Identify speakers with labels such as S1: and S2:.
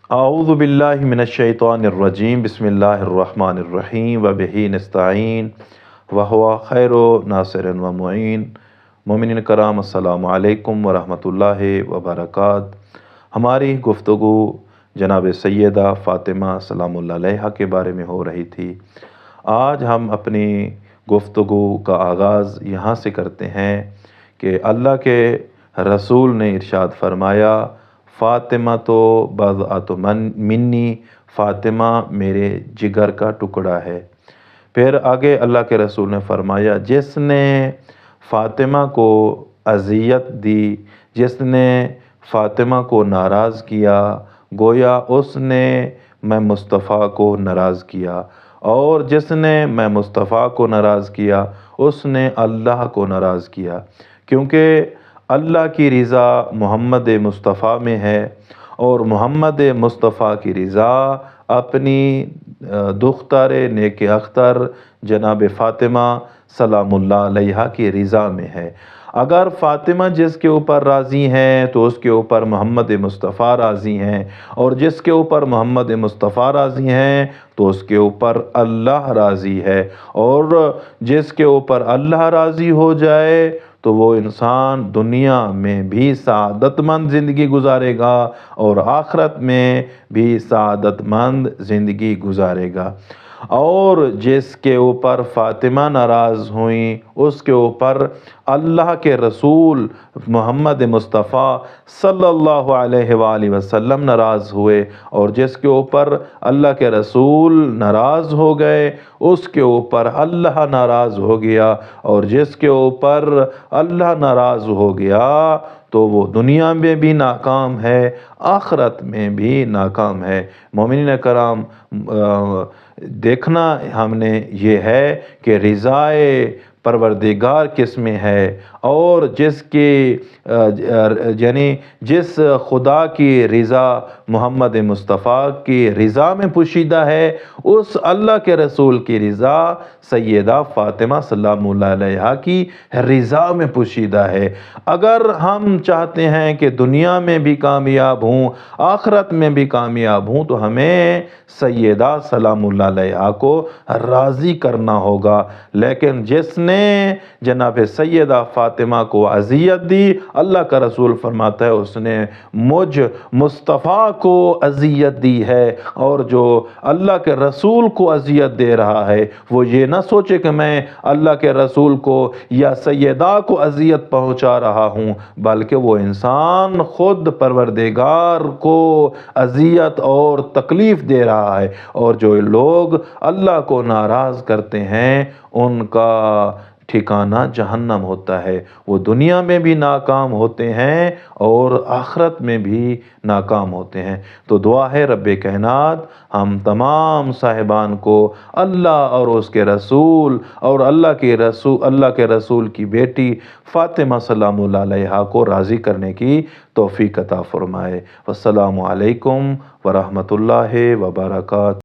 S1: اعوذ باللہ من الشیطان الرجیم بسم اللہ الرحمن الرحیم وبہ نستعین وہو خیر ناصر و معین۔ مومنین کرام السلام علیکم ورحمۃ اللہ وبرکاتہ۔ ہماری گفتگو جناب سیدہ فاطمہ سلام اللہ علیہا کے بارے میں ہو رہی تھی۔ آج ہم اپنی گفتگو کا آغاز یہاں سے کرتے ہیں کہ اللہ کے رسول نے ارشاد فرمایا، فاطمہ تو بضعۃ منی، فاطمہ میرے جگر کا ٹکڑا ہے۔ پھر آگے اللہ کے رسول نے فرمایا، جس نے فاطمہ کو اذیت دی، جس نے فاطمہ کو ناراض کیا، گویا اس نے میں مصطفیٰ کو ناراض کیا، اور جس نے میں مصطفیٰ کو ناراض کیا اس نے اللہ کو ناراض کیا، کیونکہ اللہ کی رضا محمد مصطفیٰ میں ہے، اور محمد مصطفیٰ کی رضا اپنی دختر نیک اختر جناب فاطمہ سلام اللہ علیہا کی رضا میں ہے۔ اگر فاطمہ جس کے اوپر راضی ہیں تو اس کے اوپر محمد مصطفیٰ راضی ہیں، اور جس کے اوپر محمد مصطفیٰ راضی ہیں تو اس کے اوپر اللہ راضی ہے، اور جس کے اوپر اللہ راضی ہو جائے تو وہ انسان دنیا میں بھی سعادت مند زندگی گزارے گا اور آخرت میں بھی سعادت مند زندگی گزارے گا۔ اور جس کے اوپر فاطمہ ناراض ہوئیں اس کے اوپر اللہ کے رسول محمد مصطفیٰ صلی اللہ علیہ وآلہ وسلم ناراض ہوئے، اور جس کے اوپر اللہ کے رسول ناراض ہو گئے اس کے اوپر اللہ ناراض ہو گیا، اور جس کے اوپر اللہ ناراض ہو گیا تو وہ دنیا میں بھی ناکام ہے، آخرت میں بھی ناکام ہے۔ مومنین کرام، دیکھنا ہم نے یہ ہے کہ رضائے پروردگار کس میں ہے، اور جس کی یعنی جس خدا کی رضا محمد مصطفیٰ کی رضا میں پوشیدہ ہے، اس اللہ کے رسول کی رضا سیدہ فاطمہ سلام اللہ علیہا کی رضا میں پوشیدہ ہے۔ اگر ہم چاہتے ہیں کہ دنیا میں بھی کامیاب ہوں، آخرت میں بھی کامیاب ہوں، تو ہمیں سیدہ سلام اللہ علیہا کو راضی کرنا ہوگا۔ لیکن جس نے جناب سیدہ فاطمہ کو اذیت دی، اللہ کا رسول فرماتا ہے اس نے مجھ مصطفیٰ کو اذیت دی ہے، اور جو اللہ کے رسول کو اذیت دے رہا ہے وہ یہ نہ سوچے کہ میں اللہ کے رسول کو یا سیدہ کو اذیت پہنچا رہا ہوں، بلکہ وہ انسان خود پروردگار کو اذیت اور تکلیف دے رہا ہے۔ اور جو لوگ اللہ کو ناراض کرتے ہیں ان کا ٹھکانہ جہنم ہوتا ہے، وہ دنیا میں بھی ناکام ہوتے ہیں اور آخرت میں بھی ناکام ہوتے ہیں۔ تو دعا ہے رب کائنات ہم تمام صاحبان کو اللہ اور اس کے رسول اور اللہ کے رسول کی بیٹی فاطمہ سلام اللہ علیہا کو راضی کرنے کی توفیق عطا فرمائے۔ والسلام علیکم ورحمۃ اللہ وبرکاتہ۔